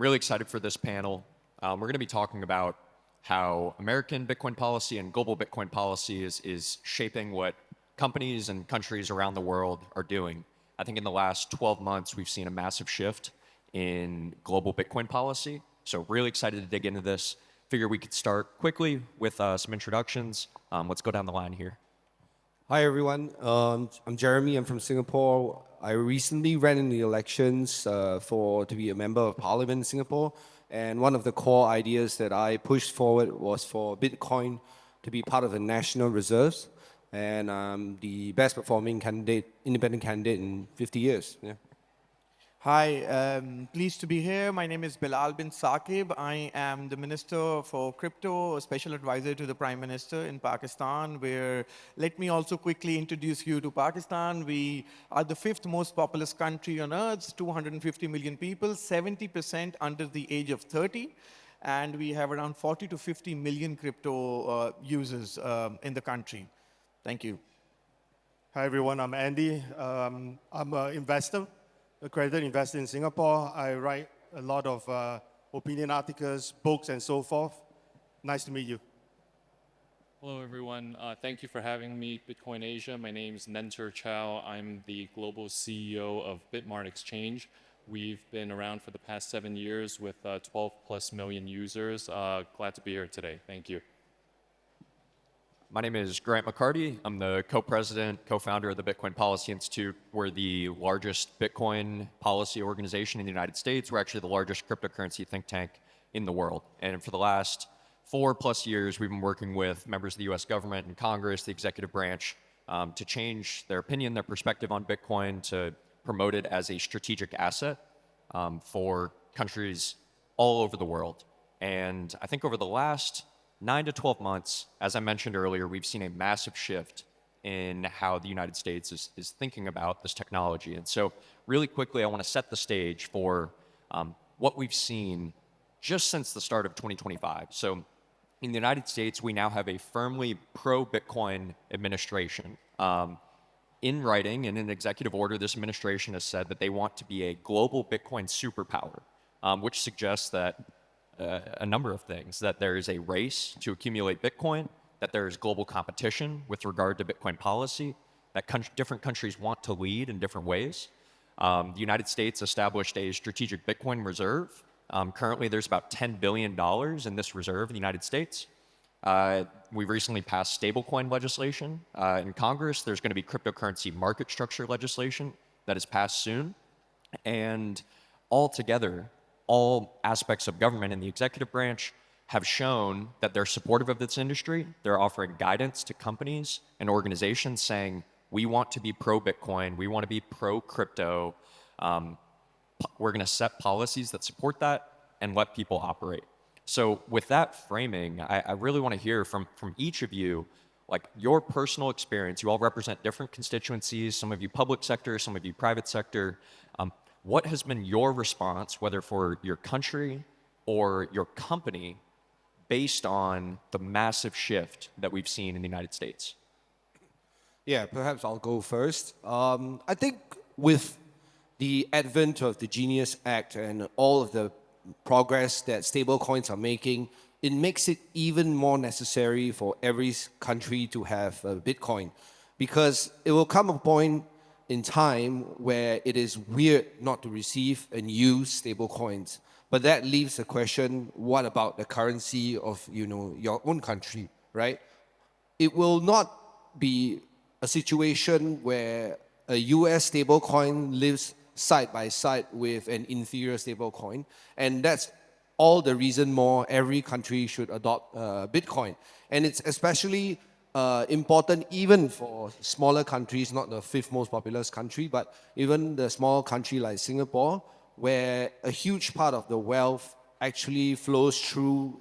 really excited for this panel. We're going to be talking about how American Bitcoin policy and global Bitcoin policy is shaping what companies and countries around the world are doing. I think in the last 12 months, we've seen a massive shift in global Bitcoin policy. So really excited to dig into this. Figure we could start quickly with some introductions. Let's go down the line here. Hi, everyone. I'm Jeremy. I'm from Singapore. I recently ran in the elections to be a member of parliament in Singapore. And one of the core ideas that I pushed forward was for Bitcoin to be part of the national reserves. And I'm the best performing independent candidate in 50 years. Yeah. Hi, pleased to be here. My name is Bilal Bin Saqib. I am the Minister for Crypto, a special advisor to the Prime Minister in Pakistan, where let me also quickly introduce you to Pakistan. We are the fifth most populous country on earth, 250 million people, 70% under the age of 30. And we have around 40 to 50 million crypto users in the country. Thank you. Hi everyone, I'm Andy. I'm an investor, accredited investor in Singapore. I write a lot of opinion articles, books, and so forth. Nice to meet you. Hello everyone, thank you for having me, Bitcoin Asia. My name is Nenter Chow. I'm the global CEO of Bitmart Exchange. We've been around for the past 7 years with 12 plus million users. Glad to be here today, thank you. My name is Grant McCarty. I'm the co-president, co-founder of the Bitcoin Policy Institute. We're the largest Bitcoin policy organization in the United States. We're actually the largest cryptocurrency think tank in the world. And for the last 4+ years, we've been working with members of the US government and Congress, the executive branch, to change their opinion, their perspective on Bitcoin, to promote it as a strategic asset for countries all over the world. And I think over the last 9 to 12 months, as I mentioned earlier, we've seen a massive shift in how the United States is thinking about this technology. And so really quickly, I want to set the stage for what we've seen just since the start of 2025. So in the United States, we now have a firmly pro-Bitcoin administration. In writing, in an executive order, this administration has said that they want to be a global Bitcoin superpower, which suggests that a number of things, that there is a race to accumulate Bitcoin, that there is global competition with regard to Bitcoin policy, that different countries want to lead in different ways. The United States established a strategic Bitcoin reserve. Currently, there's about $10 billion in this reserve in the United States. We recently passed stablecoin legislation in Congress. There's going to be cryptocurrency market structure legislation that is passed soon. And altogether, all aspects of government in the executive branch have shown that they're supportive of this industry. They're offering guidance to companies and organizations saying, we want to be pro-Bitcoin, we want to be pro-crypto. We're going to set policies that support that and let people operate. So with that framing, I really want to hear from each of you, like your personal experience. You all represent different constituencies, some of you public sector, some of you private sector. What has been your response, whether for your country or your company, based on the massive shift that we've seen in the United States? Yeah, perhaps I'll go first. I think with the advent of the Genius Act and all of the progress that stablecoins are making, it makes it even more necessary for every country to have Bitcoin, because it will come a point in time where it is weird not to receive and use stablecoins. But that leaves the question, what about the currency of your own country, right? It will not be a situation where a US stablecoin lives side by side with an inferior stablecoin. And that's all the reason more every country should adopt Bitcoin. And it's especially important even for smaller countries, not the fifth most populous country, but even the small country like Singapore, where a huge part of the wealth actually flows through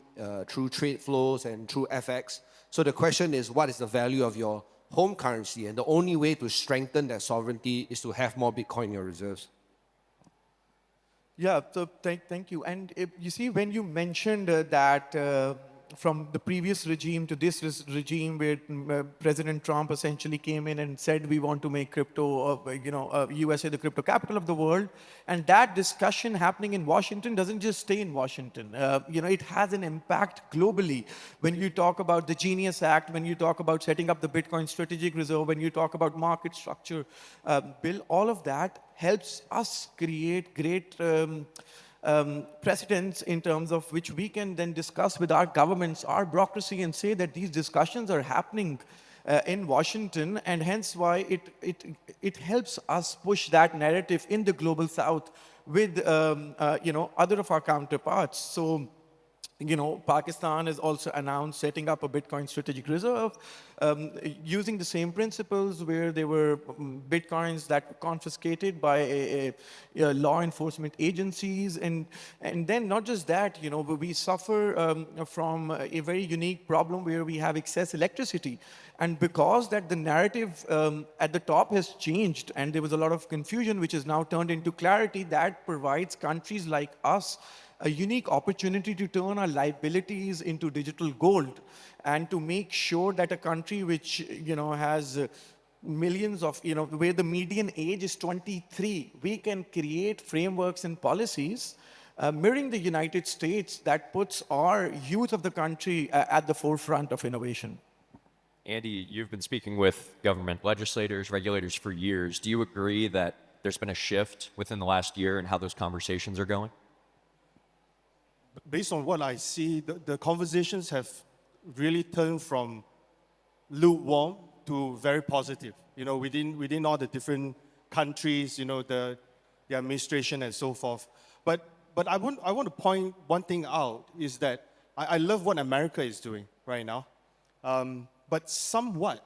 trade flows and through FX. So the question is, what is the value of your home currency? And the only way to strengthen that sovereignty is to have more Bitcoin in your reserves. Yeah, so thank you. And you see, when you mentioned that from the previous regime to this regime, where President Trump essentially came in and said we want to make crypto, USA the crypto capital of the world, and that discussion happening in Washington doesn't just stay in Washington. It has an impact globally. When you talk about the Genius Act, when you talk about setting up the Bitcoin Strategic Reserve, when you talk about market structure bill, all of that helps us create great precedents in terms of which we can then discuss with our governments, our bureaucracy, and say that these discussions are happening in Washington, and hence why it helps us push that narrative in the global South with other of our counterparts. So, Pakistan has also announced setting up a Bitcoin strategic reserve using the same principles, where there were Bitcoins that were confiscated by law enforcement agencies. And then not just that, we suffer from a very unique problem where we have excess electricity. And because that the narrative at the top has changed and there was a lot of confusion, which is now turned into clarity, that provides countries like us a unique opportunity to turn our liabilities into digital gold, and to make sure that a country which has millions of, where the median age is 23, we can create frameworks and policies mirroring the United States that puts our youth of the country at the forefront of innovation. Andy, you've been speaking with government legislators, regulators for years. Do you agree that there's been a shift within the last year in how those conversations are going? Based on what I see, the conversations have really turned from lukewarm to very positive. Within all the different countries, the administration and so forth. But I want to point one thing out, is that I love what America is doing right now. But somewhat,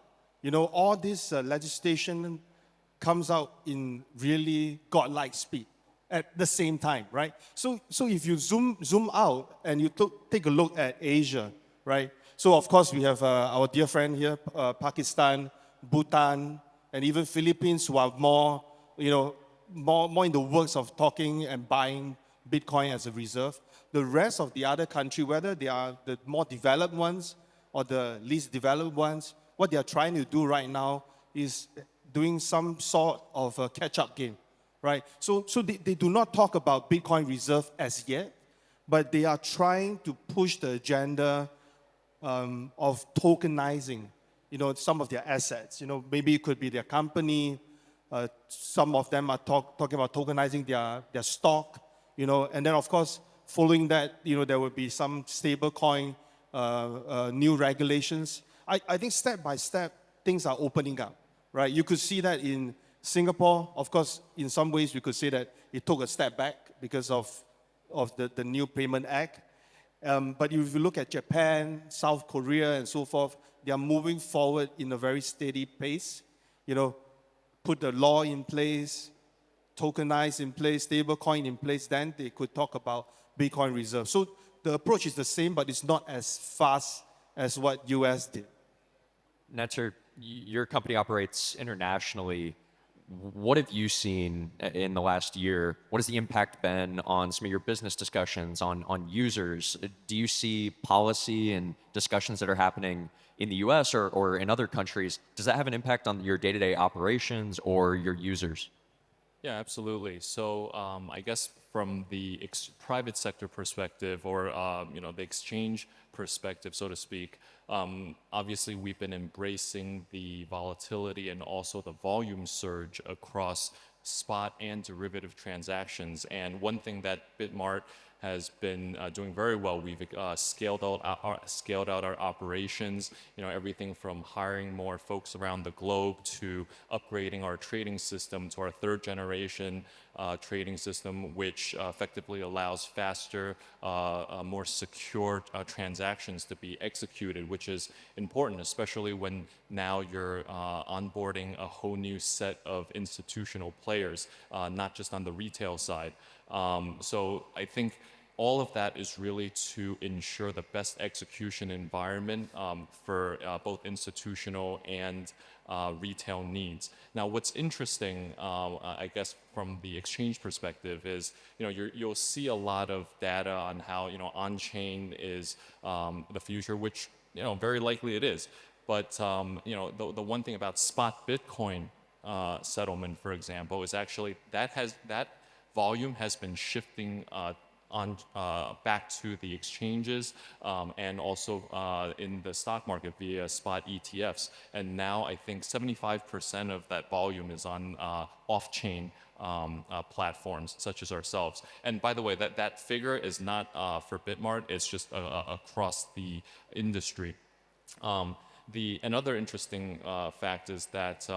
all this legislation comes out in really godlike speed at the same time, right? So if you zoom out and you take a look at Asia, right? So of course we have our dear friend here, Pakistan, Bhutan, and even Philippines, who are more in the works of talking and buying Bitcoin as a reserve. The rest of the other country, whether they are the more developed ones or the least developed ones, what they are trying to do right now is doing some sort of a catch-up game. Right, so they do not talk about Bitcoin reserve as yet, but they are trying to push the agenda of tokenizing, some of their assets. Maybe it could be their company. Some of them are talking about tokenizing their stock. And then of course, following that, there will be some stable coin, new regulations. I think step by step, things are opening up. Right, you could see that in Singapore. Of course, in some ways, we could say that it took a step back because of the new Payment Act. But if you look at Japan, South Korea, and so forth, they are moving forward in a very steady pace. Put the law in place, tokenize in place, stablecoin in place, then they could talk about Bitcoin reserve. So the approach is the same, but it's not as fast as what US did. Nenter, your company operates internationally. What have you seen in the last year? What has the impact been on some of your business discussions, on users? Do you see policy and discussions that are happening in the US or in other countries? Does that have an impact on your day-to-day operations or your users? Yeah, absolutely. So I guess from the private sector perspective, or the exchange perspective, so to speak, obviously we've been embracing the volatility and also the volume surge across spot and derivative transactions. And one thing that Bitmart has been doing very well. We've scaled out our operations. Everything from hiring more folks around the globe to upgrading our trading system to our third generation trading system, which effectively allows faster, more secure transactions to be executed, which is important, especially when now you're onboarding a whole new set of institutional players, not just on the retail side. So I think all of that is really to ensure the best execution environment for both institutional and retail needs. Now, what's interesting, I guess, from the exchange perspective is, you'll see a lot of data on how, on-chain is the future, which, very likely it is. But, the one thing about spot Bitcoin settlement, for example, is actually that volume has been shifting on back to the exchanges and also in the stock market via spot ETFs. And now I think 75% of that volume is on off-chain platforms such as ourselves. And by the way, that figure is not for Bitmart, it's just across the industry. Another interesting fact is that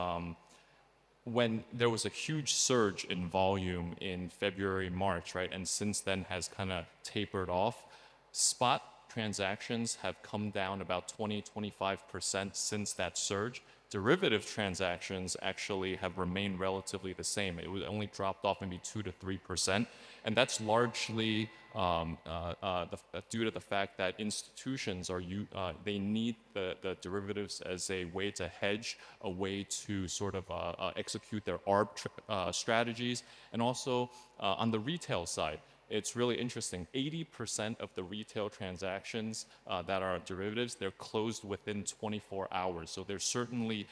when there was a huge surge in volume in February, March, right, and since then has kind of tapered off, spot transactions have come down about 20-25% since that surge. Derivative transactions actually have remained relatively the same. It was only dropped off maybe 2 to 3%, and that's largely due to the fact that institutions they need the derivatives as a way to hedge, a way to sort of execute their ARB strategies, and also on the retail side. It's really interesting. 80% of the retail transactions that are derivatives, they're closed within 24 hours. So there's certainly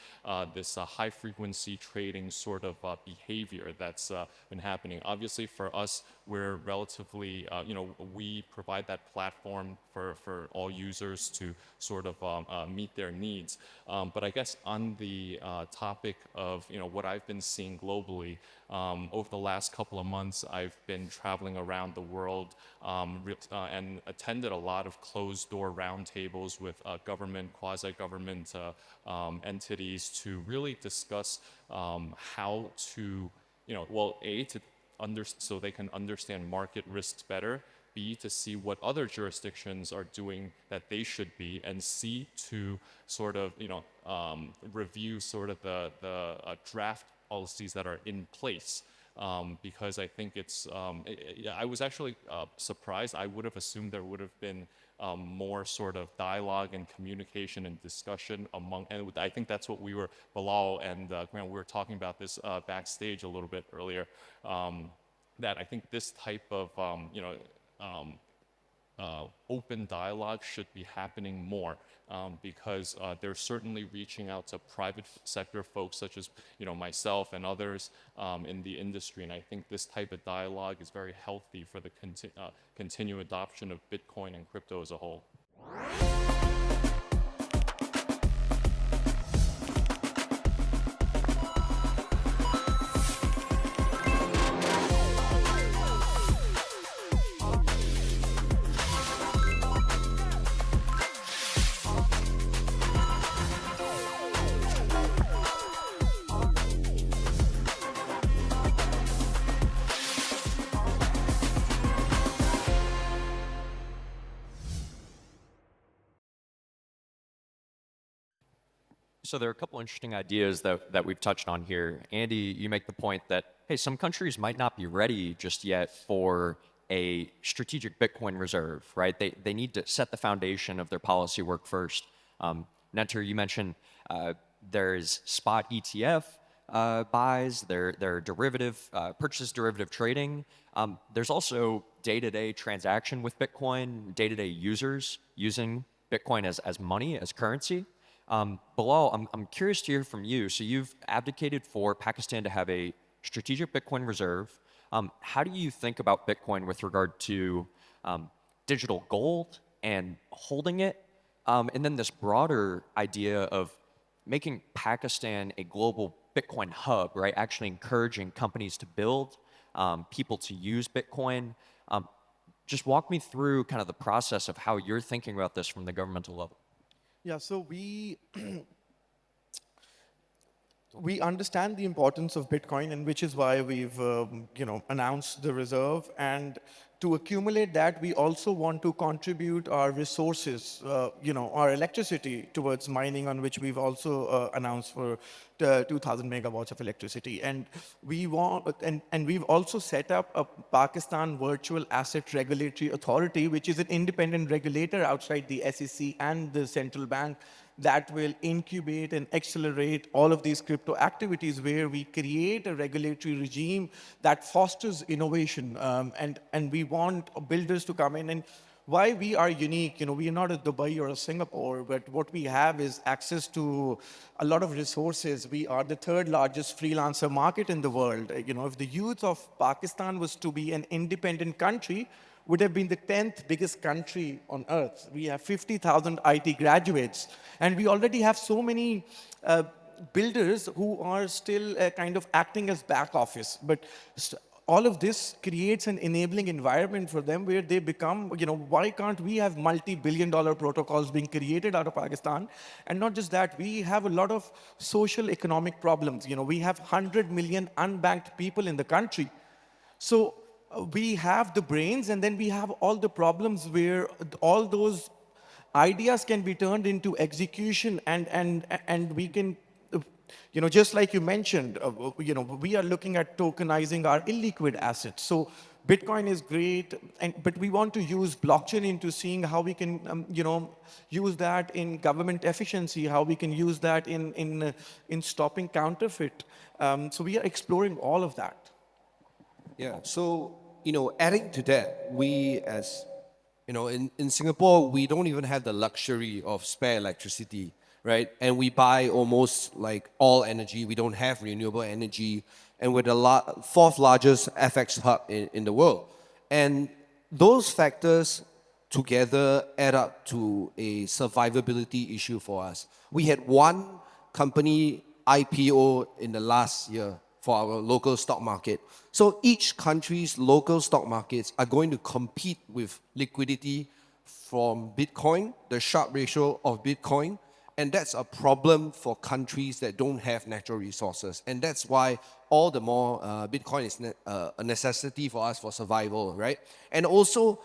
this high frequency trading sort of behavior that's been happening. Obviously for us, we're relatively, we provide that platform for all users to sort of meet their needs. But I guess on the topic of, what I've been seeing globally, over the last couple of months, I've been traveling around the world and attended a lot of closed-door roundtables with government, quasi-government entities to really discuss how to, so they can understand market risks better, B, to see what other jurisdictions are doing that they should be, and C, to sort of, review sort of the draft policies that are in place. Because I think I was actually surprised. I would have assumed there would have been more sort of dialogue and communication and discussion and I think that's what Bilal and Grant, we were talking about this backstage a little bit earlier, that I think this type of, open dialogue should be happening more because they're certainly reaching out to private sector folks such as myself and others in the industry, and I think this type of dialogue is very healthy for the continued adoption of Bitcoin and crypto as a whole. So there are a couple interesting ideas that we've touched on here. Andy, you make the point that, hey, some countries might not be ready just yet for a strategic Bitcoin reserve, right? They need to set the foundation of their policy work first. Nenter, you mentioned there's spot ETF buys, there are purchase derivative trading. There's also day-to-day transaction with Bitcoin, day-to-day users using Bitcoin as money, as currency. Bilal, I'm curious to hear from you. So you've advocated for Pakistan to have a strategic Bitcoin reserve. How do you think about Bitcoin with regard to digital gold and holding it? And then this broader idea of making Pakistan a global Bitcoin hub, right? Actually encouraging companies to build, people to use Bitcoin. Just walk me through kind of the process of how you're thinking about this from the governmental level. Yeah, so we we understand the importance of Bitcoin, and which is why we've announced the reserve. And to accumulate that, we also want to contribute our resources, our electricity towards mining, on which we've also announced for 2,000 megawatts of electricity. And we've also set up a Pakistan Virtual Asset Regulatory Authority, which is an independent regulator outside the SEC and the central bank, that will incubate and accelerate all of these crypto activities, where we create a regulatory regime that fosters innovation. And we want builders to come in. And why we are unique, we are not a Dubai or a Singapore, but what we have is access to a lot of resources. We are the third largest freelancer market in the world. If the youth of Pakistan was to be an independent country, would have been the 10th biggest country on earth. We have 50,000 IT graduates, and we already have so many builders who are still kind of acting as back office. But all of this creates an enabling environment for them, where they become, why can't we have multi-billion-dollar protocols being created out of Pakistan? And not just that, we have a lot of social economic problems. We have 100 million unbanked people in the country. So we have the brains, and then we have all the problems where all those ideas can be turned into execution, and we can, just like you mentioned, we are looking at tokenizing our illiquid assets. So Bitcoin is great, but we want to use blockchain into seeing how we can, use that in government efficiency, how we can use that in stopping counterfeit. So we are exploring all of that. Yeah, so, adding to that, we as, in Singapore, we don't even have the luxury of spare electricity, right? And we buy almost like all energy. We don't have renewable energy. And we're the fourth largest FX hub in the world. And those factors together add up to a survivability issue for us. We had one company IPO in the last year for our local stock market. So each country's local stock markets are going to compete with liquidity from Bitcoin, the Sharpe ratio of Bitcoin, and that's a problem for countries that don't have natural resources. And that's why all the more Bitcoin is a necessity for us for survival, right? And also,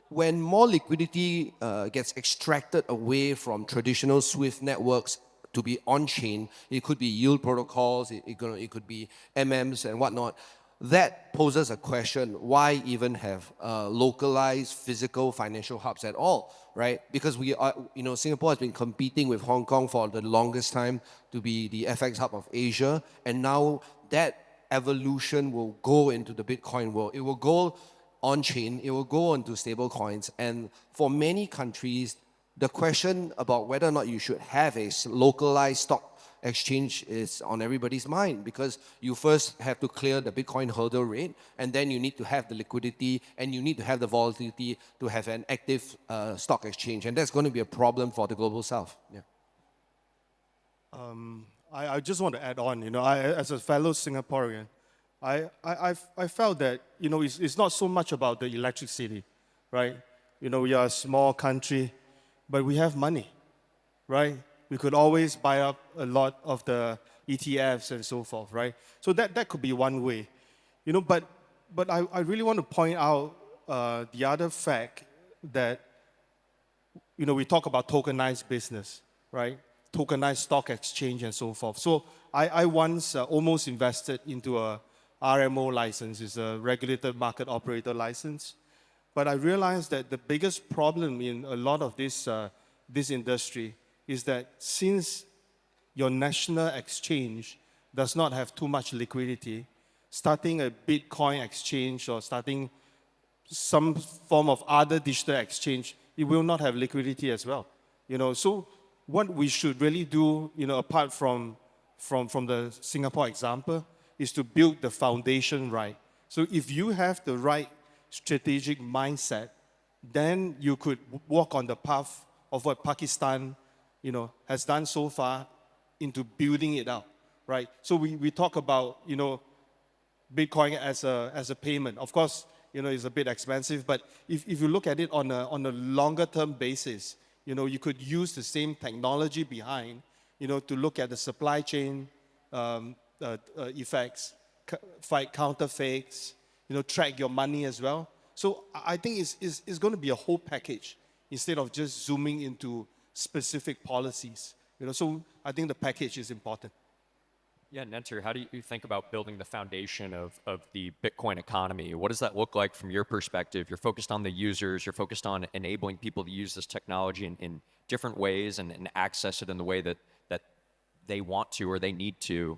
when more liquidity gets extracted away from traditional SWIFT networks to be on-chain, it could be yield protocols, it could be MMs and whatnot. That poses a question: why even have localized physical financial hubs at all, right? Because we are, Singapore has been competing with Hong Kong for the longest time to be the FX hub of Asia, and now that evolution will go into the Bitcoin world. It will go on-chain, it will go onto stable coins, and for many countries, the question about whether or not you should have a localized stock exchange is on everybody's mind, because you first have to clear the Bitcoin hurdle rate, and then you need to have the liquidity, and you need to have the volatility to have an active stock exchange. And that's going to be a problem for the global south. Yeah. I just want to add on, as a fellow Singaporean, I felt that, it's not so much about the electricity, right? We are a small country, but we have money, right? We could always buy up a lot of the ETFs and so forth, right? So that could be one way, but I really want to point out the other fact that, we talk about tokenized business, right? Tokenized stock exchange and so forth. So I once almost invested into a RMO license, is a regulated market operator license. But I realized that the biggest problem in a lot of this industry is that since your national exchange does not have too much liquidity, starting a Bitcoin exchange or starting some form of other digital exchange, it will not have liquidity as well. So what we should really do, apart from the Singapore example, is to build the foundation right. So if you have the right strategic mindset, then you could walk on the path of what Pakistan, has done so far into building it up, right? So we talk about, Bitcoin as a payment. Of course, it's a bit expensive, but if you look at it on a longer term basis, you could use the same technology behind, to look at the supply chain, effects, fight counterfeits, track your money as well. So I think it's going to be a whole package instead of just zooming into specific policies. So I think the package is important. Yeah, Nenter, how do you think about building the foundation of the Bitcoin economy? What does that look like from your perspective? You're focused on the users, you're focused on enabling people to use this technology in different ways and access it in the way that they want to or they need to.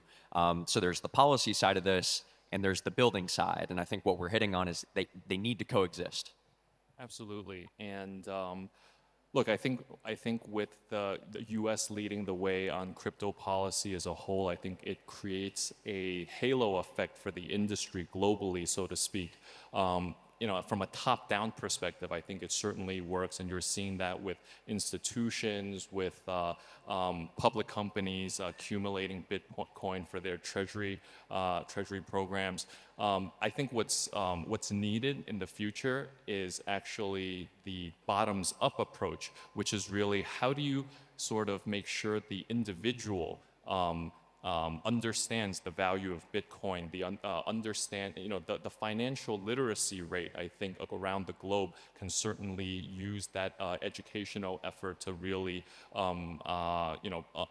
So there's the policy side of this, and there's the building side. And I think what we're hitting on is they need to coexist. Absolutely. And look, I think with the U.S. leading the way on crypto policy as a whole, I think it creates a halo effect for the industry globally, so to speak. From a top-down perspective, I think it certainly works, and you're seeing that with institutions, with public companies accumulating Bitcoin for their treasury programs. I think what's needed in the future is actually the bottoms-up approach, which is really how do you sort of make sure the individual understands the value of Bitcoin, the financial literacy rate, I think, around the globe can certainly use that educational effort to really,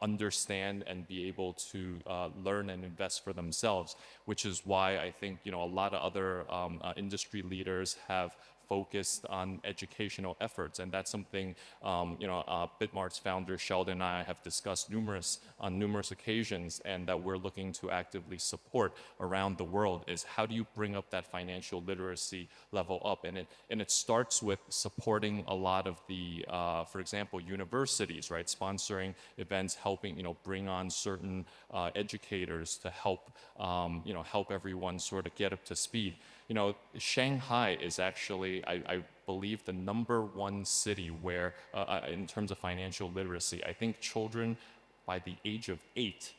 understand and be able to learn and invest for themselves, which is why I think, a lot of other industry leaders have focused on educational efforts, and that's something Bitmart's founder Sheldon and I have discussed on numerous occasions, and that we're looking to actively support around the world. Is how do you bring up that financial literacy level up, and it starts with supporting a lot of the, for example, universities, right, sponsoring events, helping bring on certain educators to help help everyone sort of get up to speed. Shanghai is actually, I believe, the #1 city where, in terms of financial literacy, I think children by the age of 8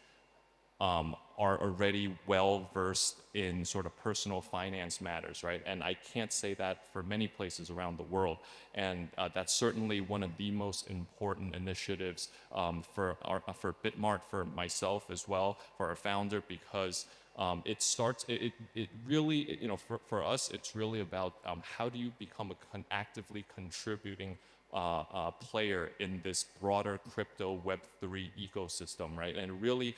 are already well versed in sort of personal finance matters, right? And I can't say that for many places around the world. And that's certainly one of the most important initiatives for Bitmart, for myself as well, for our founder, because it really, for us, it's really about how do you become an actively contributing player in this broader crypto Web3 ecosystem, right? And it really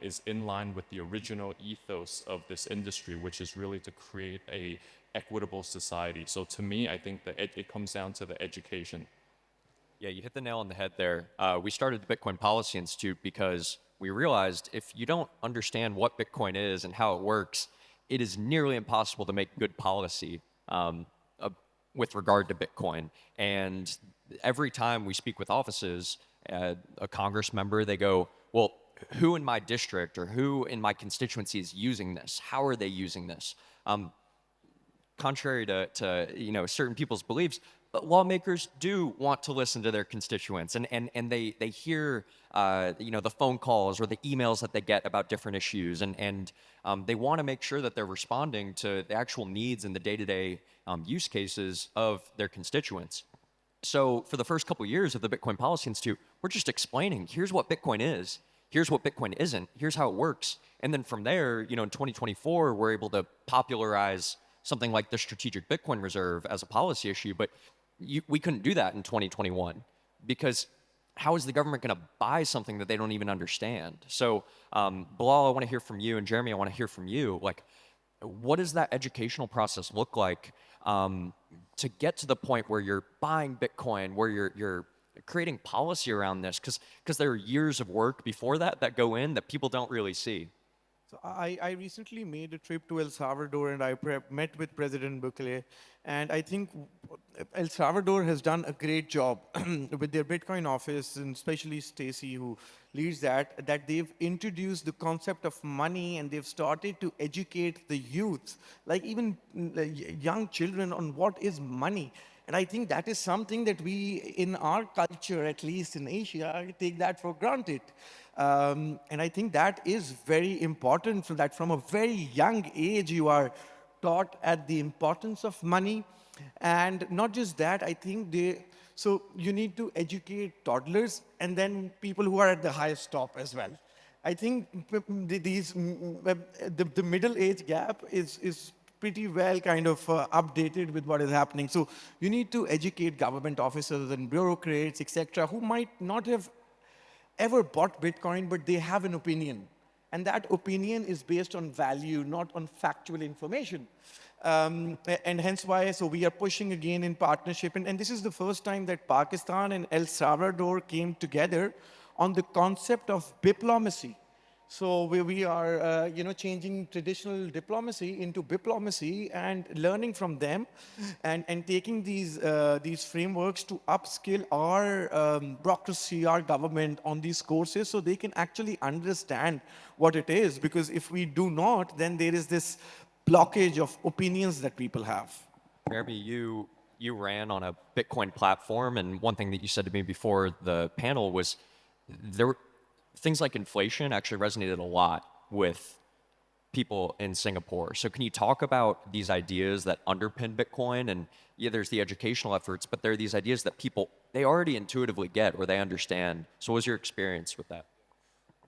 is in line with the original ethos of this industry, which is really to create a equitable society. So to me, I think that it comes down to the education. Yeah, you hit the nail on the head there. We started the Bitcoin Policy Institute because we realized if you don't understand what Bitcoin is and how it works, it is nearly impossible to make good policy with regard to Bitcoin. And every time we speak with offices, a Congress member, they go, well, who in my district or who in my constituency is using this? How are they using this? Contrary to certain people's beliefs, but lawmakers do want to listen to their constituents, and they hear the phone calls or the emails that they get about different issues, and they want to make sure that they're responding to the actual needs and the day-to-day use cases of their constituents. So for the first couple of years of the Bitcoin Policy Institute, we're just explaining, here's what Bitcoin is, here's what Bitcoin isn't, here's how it works, and then from there, in 2024, we're able to popularize something like the Strategic Bitcoin Reserve as a policy issue, but we couldn't do that in 2021 because how is the government going to buy something that they don't even understand? So, Bilal, I want to hear from you, and Jeremy, I want to hear from you. Like, what does that educational process look like to get to the point where you're buying Bitcoin, where you're creating policy around this? Because there are years of work before that go in that people don't really see. So I recently made a trip to El Salvador, and I met with President Bukele, and I think El Salvador has done a great job with their Bitcoin office, and especially Stacy, who leads that they've introduced the concept of money, and they've started to educate the youth, like even young children, on what is money. And I think that is something that we, in our culture, at least in Asia, take that for granted. And I think that is very important, so that from a very young age you are taught at the importance of money. And not just that, I think so you need to educate toddlers and then people who are at the highest top as well. I think the middle age gap is pretty well kind of updated with what is happening. So you need to educate government officers and bureaucrats, etc., who might not have ever bought Bitcoin, but they have an opinion. And that opinion is based on value, not on factual information. And hence why, so we are pushing again in partnership. And this is the first time that Pakistan and El Salvador came together on the concept of diplomacy. So we are, changing traditional diplomacy into diplomacy and learning from them, and taking these frameworks to upskill our bureaucracy, our government on these courses, so they can actually understand what it is. Because if we do not, then there is this blockage of opinions that people have. Jeremy, you ran on a Bitcoin platform, and one thing that you said to me before the panel was things like inflation actually resonated a lot with people in Singapore. So can you talk about these ideas that underpin Bitcoin? And yeah, there's the educational efforts, but there are these ideas that people, they already intuitively get or they understand. So what was your experience with that?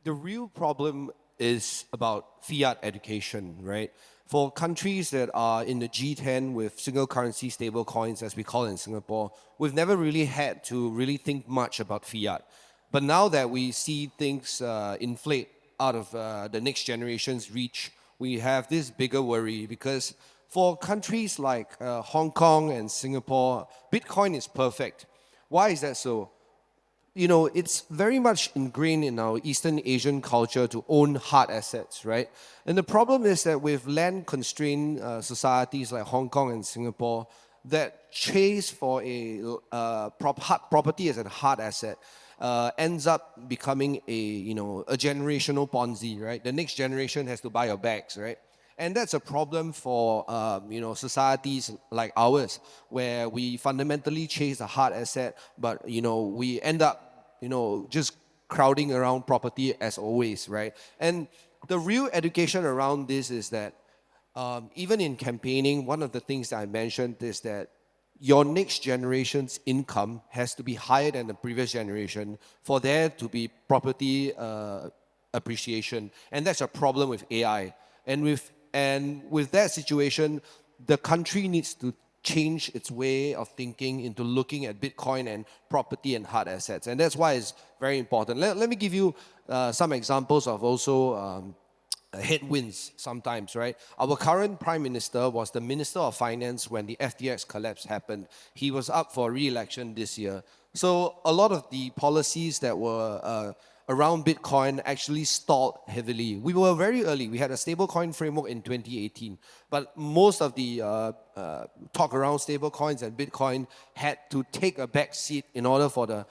The real problem is about fiat education, right? For countries that are in the G10 with single currency stable coins, as we call it in Singapore, we've never really had to really think much about fiat. But now that we see things inflate out of the next generation's reach, we have this bigger worry, because for countries like Hong Kong and Singapore, Bitcoin is perfect. Why is that so? It's very much ingrained in our Eastern Asian culture to own hard assets, right? And the problem is that with land-constrained societies like Hong Kong and Singapore that chase for a property as a hard asset, ends up becoming a generational Ponzi, right? The next generation has to buy your bags, right? And that's a problem for societies like ours, where we fundamentally chase a hard asset, but we end up just crowding around property as always, right? And the real education around this is that even in campaigning, one of the things that I mentioned is that your next generation's income has to be higher than the previous generation for there to be property appreciation. And that's a problem with AI. And with that situation, the country needs to change its way of thinking into looking at Bitcoin and property and hard assets. And that's why it's very important. Let me give you some examples of also headwinds sometimes, right? Our current prime minister was the minister of finance when the FTX collapse happened. He was up for re-election this year. So a lot of the policies that were around Bitcoin actually stalled heavily. We were very early. We had a stablecoin framework in 2018, but most of the talk around stablecoins and Bitcoin had to take a back seat in order for the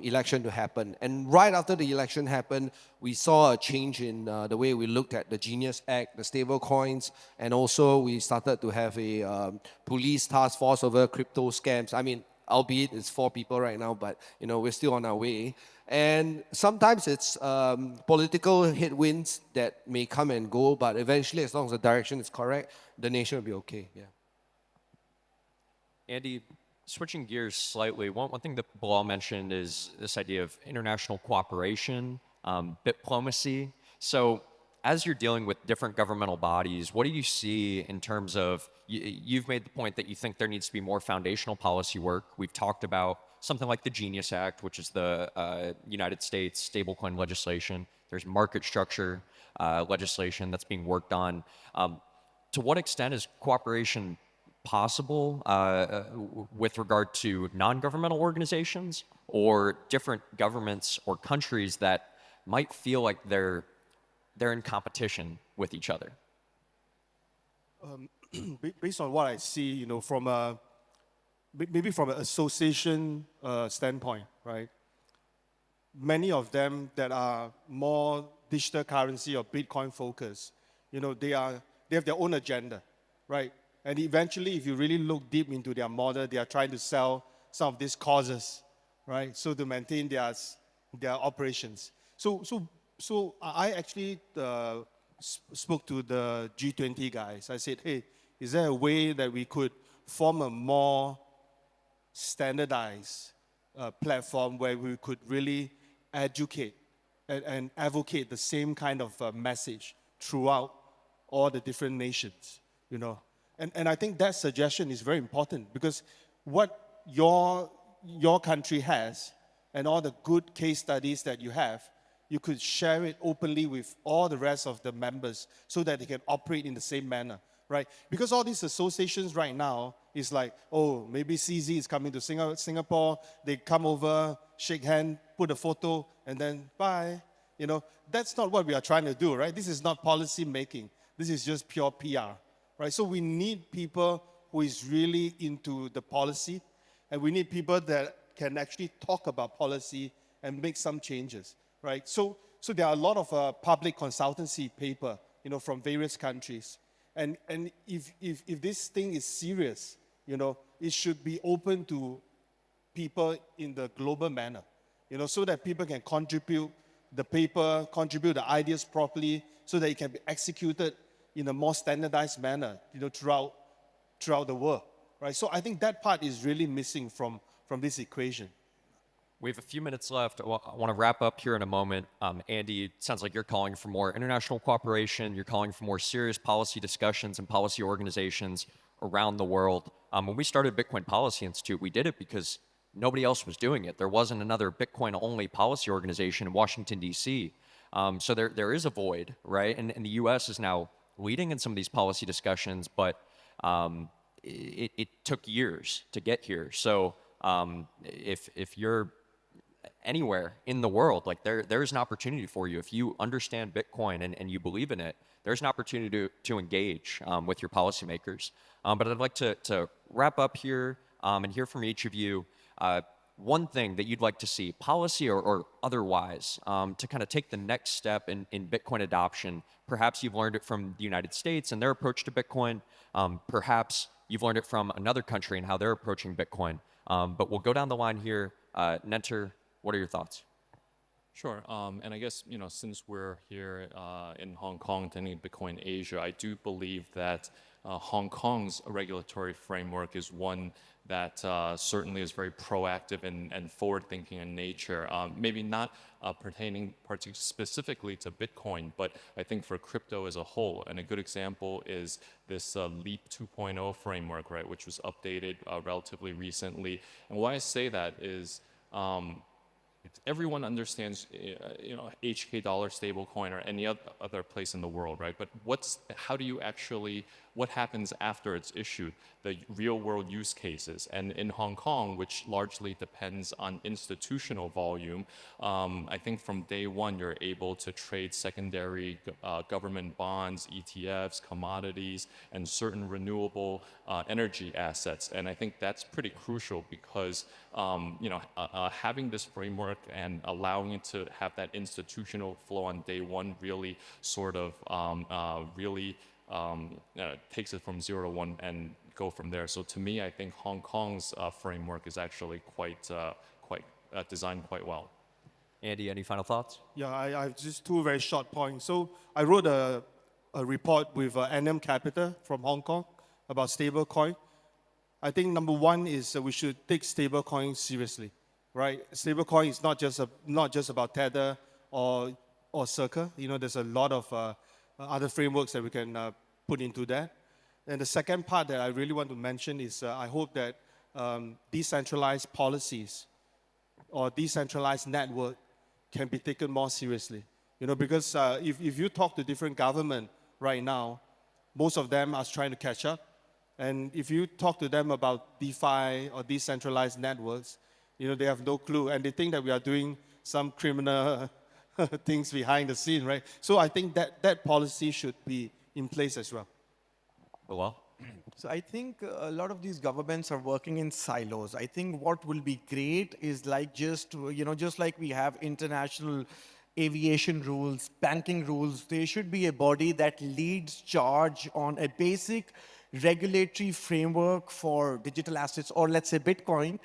election to happen. And right after the election happened, we saw a change in the way we looked at the Genius Act, the stablecoins, and also we started to have a police task force over crypto scams. I mean, albeit it's 4 people right now, but we're still on our way. And sometimes it's political headwinds that may come and go, but eventually, as long as the direction is correct, the nation will be okay. Yeah. Andy, switching gears slightly, one thing that Bilal mentioned is this idea of international cooperation, diplomacy. So as you're dealing with different governmental bodies, what do you see in terms of, you've made the point that you think there needs to be more foundational policy work. We've talked about something like the Genius Act, which is the United States stablecoin legislation. There's market structure legislation that's being worked on. To what extent is cooperation possible with regard to non-governmental organizations or different governments or countries that might feel like they're in competition with each other? Based on what I see, from maybe from an association standpoint, right? Many of them that are more digital currency or Bitcoin focused, they have their own agenda, right? And eventually, if you really look deep into their model, they are trying to sell some of these causes, right? So to maintain their operations. So I actually spoke to the G20 guys. I said, hey, is there a way that we could form a more standardized platform where we could really educate and advocate the same kind of message throughout all the different nations, you know. And I think that suggestion is very important because what your country has and all the good case studies that you have, you could share it openly with all the rest of the members so that they can operate in the same manner, right? Because all these associations right now is like, oh, maybe CZ is coming to Singapore, they come over, shake hand, put a photo, and then bye. You know, that's not what we are trying to do, right? This is not policy making. This is just pure PR, right? So we need people who is really into the policy, and we need people that can actually talk about policy and make some changes, right? So there are a lot of public consultancy paper, you know, from various countries. And if this thing is serious, you know, it should be open to people in the global manner, you know, so that people can contribute the paper, contribute the ideas properly, so that it can be executed in a more standardized manner, you know, throughout the world, right? So I think that part is really missing from this equation. We have a few minutes left. I want to wrap up here in a moment. Andy, it sounds like you're calling for more international cooperation. You're calling for more serious policy discussions and policy organizations around the world. When we started Bitcoin Policy Institute, we did it because nobody else was doing it. There wasn't another Bitcoin-only policy organization in Washington, D.C. So there is a void, right? And the U.S. is now leading in some of these policy discussions, but it took years to get here. So if you're anywhere in the world, like there's an opportunity for you. If you understand Bitcoin and you believe in it, there's an opportunity to engage with your policymakers. But I'd like to wrap up here and hear from each of you one thing that you'd like to see, policy or otherwise, to kind of take the next step in Bitcoin adoption. Perhaps you've learned it from the United States and their approach to Bitcoin. Perhaps you've learned it from another country and how they're approaching Bitcoin. But we'll go down the line here. Nenter, what are your thoughts? Sure. And I guess, you know, since we're here in Hong Kong attending Bitcoin Asia, I do believe that Hong Kong's regulatory framework is one that certainly is very proactive and forward-thinking in nature. Maybe not pertaining specifically to Bitcoin, but I think for crypto as a whole. And a good example is this LEAP 2.0 framework, right, which was updated relatively recently. And why I say that is everyone understands, you know, HK dollar stablecoin or any other place in the world, right? But how do you actually, what happens after it's issued? The real world use cases. And in Hong Kong, which largely depends on institutional volume, I think from day one, you're able to trade secondary government bonds, ETFs, commodities, and certain renewable energy assets. And I think that's pretty crucial because, you know, having this framework and allowing it to have that institutional flow on day one really sort of takes it from 0 to 1 and go from there. So to me, I think Hong Kong's framework is actually quite designed quite well. Andy, any final thoughts? Yeah, I have just two very short points. So I wrote a report with NM Capital from Hong Kong about stablecoin. I think number one is we should take stablecoin seriously, right? Stablecoin is not just about Tether or Circle. You know, there's a lot of other frameworks that we can put into that. And the second part that I really want to mention is I hope that decentralized policies or decentralized network can be taken more seriously. You know, because if you talk to different government right now, most of them are trying to catch up. And if you talk to them about DeFi or decentralized networks, you know, they have no clue. And they think that we are doing some criminal things behind the scene, right? So I think that policy should be in place as well. Bilal? So I think a lot of these governments are working in silos. I think what will be great is like just like we have international aviation rules, banking rules, there should be a body that leads charge on a basic regulatory framework for digital assets, or let's say Bitcoin,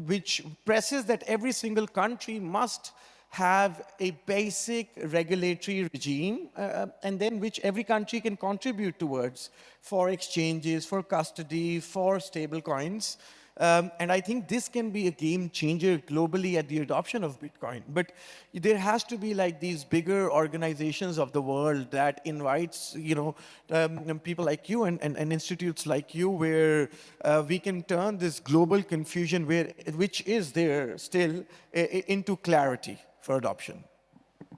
which presses that every single country must have a basic regulatory regime, and then which every country can contribute towards for exchanges, for custody, for stable coins. And I think this can be a game changer globally at the adoption of Bitcoin. But there has to be like these bigger organizations of the world that invites, people like you and institutes like you, where we can turn this global confusion, which is there still, into clarity for adoption.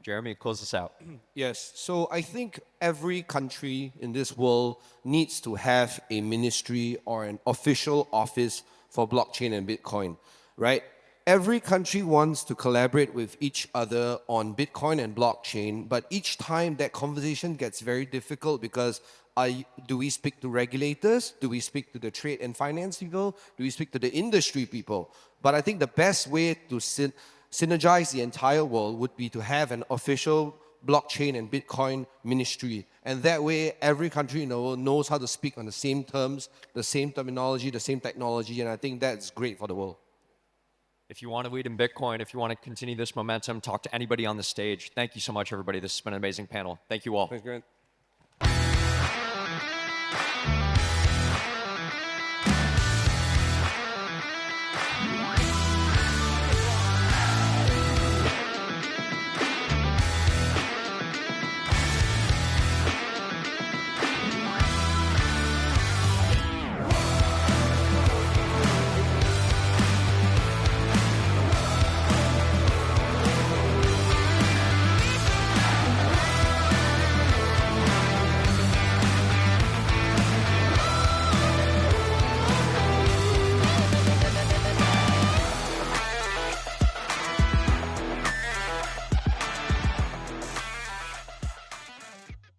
Jeremy, close this out. Yes. So I think every country in this world needs to have a ministry or an official office for blockchain and Bitcoin, right? Every country wants to collaborate with each other on Bitcoin and blockchain, but each time that conversation gets very difficult because do we speak to regulators? Do we speak to the trade and finance people? Do we speak to the industry people? But I think the best way to synergize the entire world would be to have an official blockchain and Bitcoin ministry. And that way, every country in the world knows how to speak on the same terms, the same terminology, the same technology. And I think that's great for the world. If you want to lead in Bitcoin, if you want to continue this momentum, talk to anybody on the stage. Thank you so much, everybody. This has been an amazing panel. Thank you all. Thanks, Grant.